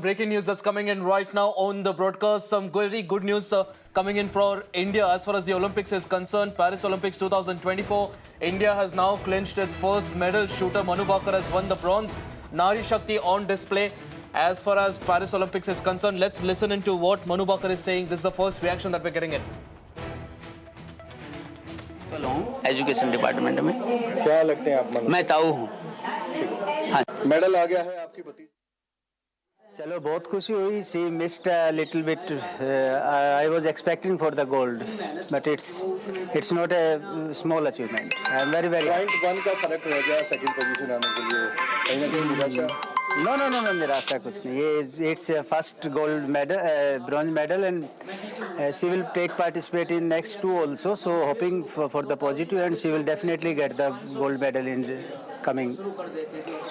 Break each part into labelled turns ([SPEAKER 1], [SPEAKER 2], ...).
[SPEAKER 1] breaking news that's coming in right now on the broadcast. Some very good news coming in for India as far as the Olympics is concerned. Paris Olympics 2024. India has now clinched its first medal. Shooter Manu Bhaker has won the bronze. Nari Shakti on display. As far as Paris Olympics is concerned, let's listen into what Manu Bhaker is saying. This is the first reaction that we're getting in.
[SPEAKER 2] Education department में
[SPEAKER 3] क्या लगते हैं आप मनु?
[SPEAKER 2] मैं ताऊ हूँ। हाँ,
[SPEAKER 3] medal आ गया है आपकी भतीजी।
[SPEAKER 2] चलो बहुत खुशी हुई। She missed a little bit. I was expecting for the gold but it's not a small achievement. I am very
[SPEAKER 3] point 1 का फर्क रह गया सेकंड पोजीशन आने के लिए, कहीं ना कहीं निराशा?
[SPEAKER 2] नो निराशा कुछ नहीं। ये it's first gold medal, bronze medal and she will take participate in next 2 also, so hoping for the positive and she will definitely get the gold medal in coming.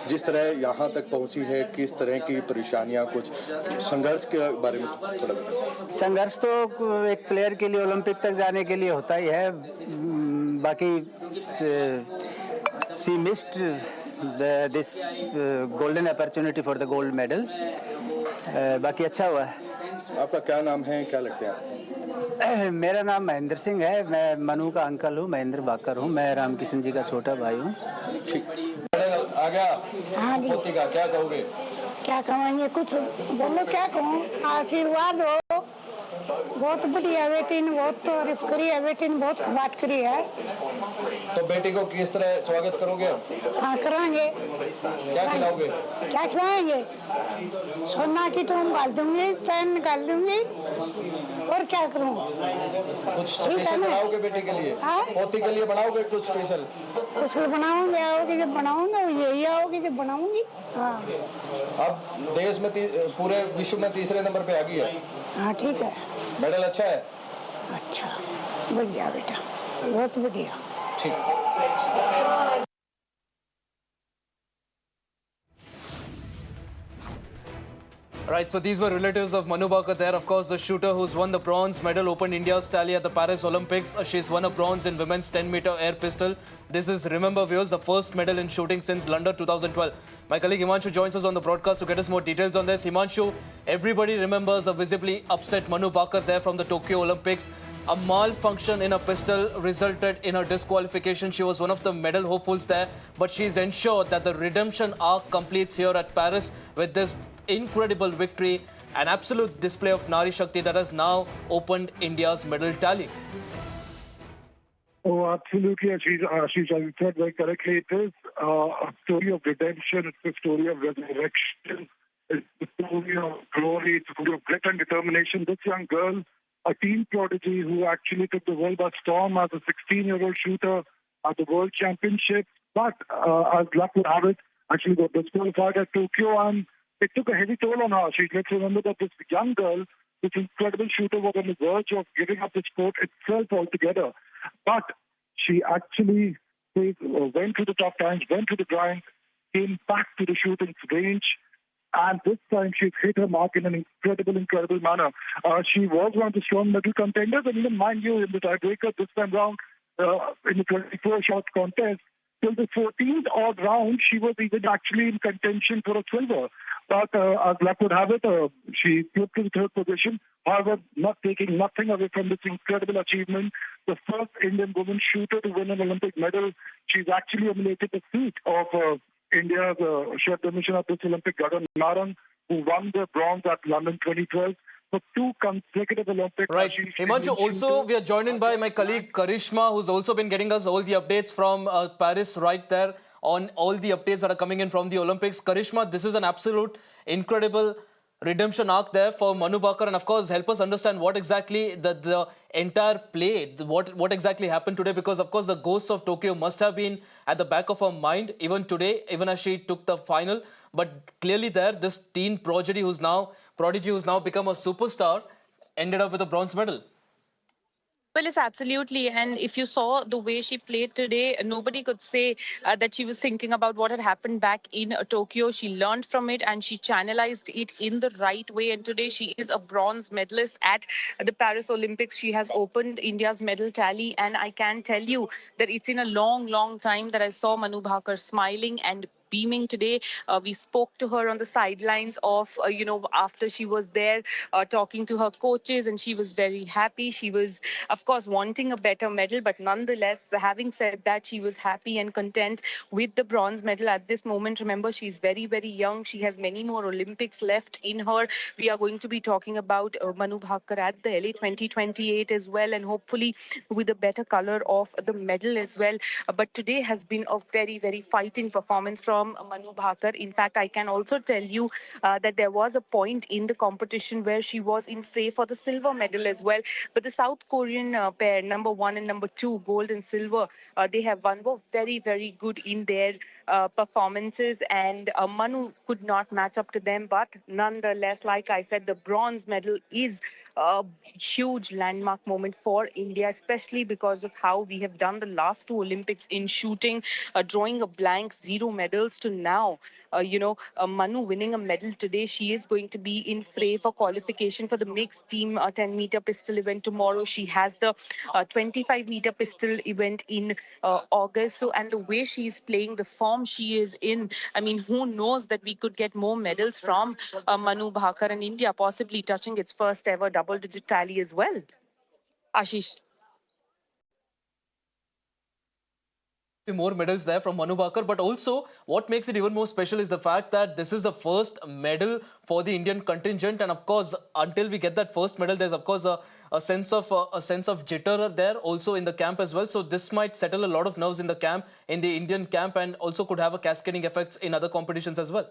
[SPEAKER 3] जिस तरह यहाँ तक पहुँची है, किस तरह की परेशानियाँ, कुछ संघर्ष के बारे में थोड़ा बताएं।
[SPEAKER 2] संघर्ष तो एक प्लेयर के लिए ओलंपिक तक जाने के लिए होता ही है। बाकी she missed this golden opportunity for the gold medal. बाकी अच्छा हुआ है।
[SPEAKER 3] आपका क्या नाम है, क्या लगते हैं आप?
[SPEAKER 2] मेरा नाम महेंद्र सिंह है। मैं मनु का अंकल हूँ, महेंद्र बाकर हूँ। मैं रामकिशन जी का छोटा भाई हूँ।
[SPEAKER 3] ठीक, मेडल आ गया।
[SPEAKER 4] हाँ जी।
[SPEAKER 3] पोती का क्या कहोगे?
[SPEAKER 4] क्या कहेंगे, कुछ बोलो, क्या कहूँ, आशीर्वाद हो। बहुत बढ़िया बेटी ने बहुत तारीफ करी है, बेटी ने बहुत बात करी है।
[SPEAKER 3] तो बेटी को किस तरह स्वागत करोगे?
[SPEAKER 4] हाँ कराएंगे।
[SPEAKER 3] क्या खिलाओगे?
[SPEAKER 4] क्या खिलाएंगे? सोना की टोम डाल दूंगी, चैन निकाल दूंगी, और क्या करूँ?
[SPEAKER 3] कुछ
[SPEAKER 4] ठीक है
[SPEAKER 3] स्पेशल
[SPEAKER 4] ना?
[SPEAKER 3] बनाओगे बेटी के लिए?
[SPEAKER 4] हाँ?
[SPEAKER 3] पोती के लिए बनाओगे कुछ स्पेशल?
[SPEAKER 4] कुछ बनाऊंगी, आओगी जब बनाऊंगा, यही आओगी जब बनाऊंगी। हाँ
[SPEAKER 3] अब देश में पूरे विश्व में तीसरे नंबर पे आ गई है।
[SPEAKER 4] हाँ ठीक है।
[SPEAKER 3] मेडल अच्छा है?
[SPEAKER 4] अच्छा, बढ़िया बेटा, बहुत बढ़िया।
[SPEAKER 3] ठीक।
[SPEAKER 1] Right, so these were relatives of Manu Bhaker there. Of course, the shooter who's won the bronze medal opened India's tally at the Paris Olympics. She's won a bronze in women's 10-meter air pistol. This is, remember viewers, the first medal in shooting since London 2012. My colleague Himanshu joins us on the broadcast to get us more details on this. Himanshu, everybody remembers a visibly upset Manu Bhaker there from the Tokyo Olympics. A malfunction in a pistol resulted in her disqualification. She was one of the medal hopefuls there, but she's ensured that the redemption arc completes here at Paris with this incredible victory, an absolute display of Nari Shakti that has now opened India's medal tally.
[SPEAKER 5] Oh, absolutely, Ashish, as you said very correctly, it is a story of redemption, it's a story of resurrection, it's a story of glory, it's a story of grit and determination. This young girl, a teen prodigy who actually took the world by storm as a 16-year-old shooter at the World Championships, but as luck would have it, actually got disqualified at Tokyo, and it took a heavy toll on her. Let's remember that this young girl, this incredible shooter, was on the verge of giving up the sport itself altogether. But she actually went through the tough times, went through the grind, came back to the shooting range, and this time she's hit her mark in an incredible manner. She was one of the strong medal contenders, and even mind you, in the tiebreaker this time round, in the 24-shot contest, till the 14th odd round, she was even actually in contention for a silver. But as luck would have it, she slipped to the third position. However, not taking nothing away from this incredible achievement, the first Indian woman shooter to win an Olympic medal. She's actually emulated the feat of India's chef de mission at this Olympic, Gagan Narang, who won the bronze at London 2012. For 2 consecutive Olympics.
[SPEAKER 1] Right. Himanshu, also we are joined in by my colleague Karishma, who's also been getting us all the updates from Paris right there on all the updates that are coming in from the Olympics. Karishma, this is an absolute incredible redemption arc there for Manu Bhaker, and of course help us understand what exactly the entire play, what exactly happened today, because of course the ghosts of Tokyo must have been at the back of her mind even today, even as she took the final. But clearly there, this teen prodigy who's now become a superstar ended up with a bronze medal.
[SPEAKER 6] Well, it's absolutely. And if you saw the way she played today, nobody could say that she was thinking about what had happened back in Tokyo. She learned from it and she channelized it in the right way. And today she is a bronze medalist at the Paris Olympics. She has opened India's medal tally. And I can tell you that it's in a long time that I saw Manu Bhaker smiling and beaming today. We spoke to her on the sidelines of, after she was there talking to her coaches, and she was very happy. She was, of course, wanting a better medal, but nonetheless, having said that, she was happy and content with the bronze medal at this moment. Remember, she's very, very young. She has many more Olympics left in her. We are going to be talking about Manu Bhakkar at the LA 2028 as well, and hopefully with a better color of the medal as well. But today has been a very, very fighting performance from Manu Bhakkar. In fact, I can also tell you that there was a point in the competition where she was in fray for the silver medal as well. But the South Korean pair, number 1 and number 2, gold and silver, they have won, were very, very good in their performances, and Manu could not match up to them. But nonetheless, like I said, the bronze medal is a huge landmark moment for India, especially because of how we have done the last 2 Olympics in shooting, drawing a blank, 0 medals to now. Manu winning a medal today. She is going to be in fray for qualification for the mixed team 10-meter pistol event tomorrow. She has the 25-meter pistol event in August. So, and the way she is playing, the form she is in, I mean, who knows that we could get more medals from Manu Bhakkar, and India possibly touching its first ever double-digit tally as well. Ashish.
[SPEAKER 1] More medals there from Manu Bhakkar, but also what makes it even more special is the fact that this is the first medal for the Indian contingent, and of course, until we get that first medal, there's of course a sense of jitter there also in the camp as well. So this might settle a lot of nerves in the camp, in the Indian camp, and also could have a cascading effects in other competitions as well.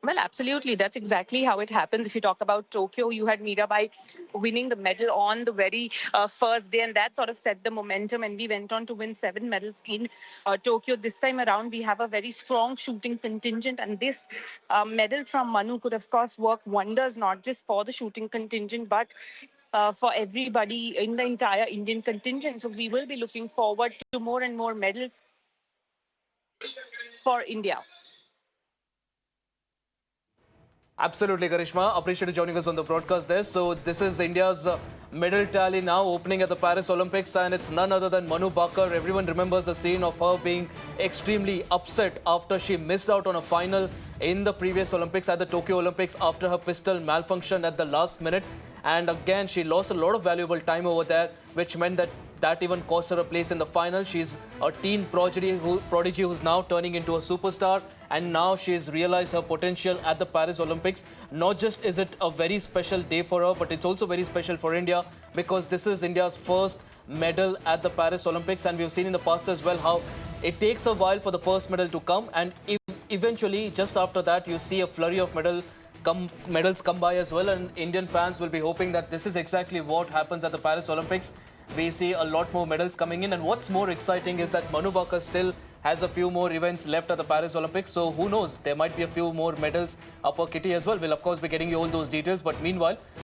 [SPEAKER 6] Well, absolutely. That's exactly how it happens. If you talk about Tokyo, you had Mirabai winning the medal on the very first day, and that sort of set the momentum. And we went on to win 7 medals in Tokyo. This time around, we have a very strong shooting contingent, and this medal from Manu could, of course, work wonders, not just for the shooting contingent, but for everybody in the entire Indian contingent. So we will be looking forward to more and more medals for India.
[SPEAKER 1] Absolutely, Karishma. Appreciate you joining us on the broadcast there. So this is India's medal tally now opening at the Paris Olympics, and it's none other than Manu Bhakkar. Everyone remembers the scene of her being extremely upset after she missed out on a final in the previous Olympics, at the Tokyo Olympics, after her pistol malfunctioned at the last minute. And again, she lost a lot of valuable time over there, which meant that even cost her a place in the final. She's a teen prodigy who's now turning into a superstar, and now she's realized her potential at the Paris Olympics. Not just is it a very special day for her, but it's also very special for India, because this is India's first medal at the Paris Olympics, and we've seen in the past as well how it takes a while for the first medal to come, and eventually just after that you see a flurry of medals come by as well, and Indian fans will be hoping that this is exactly what happens at the Paris Olympics. We see a lot more medals coming in, and what's more exciting is that Manu Bhakkar still has a few more events left at the Paris Olympics, so who knows, there might be a few more medals up her kitty as well. We'll of course be getting you all those details, but meanwhile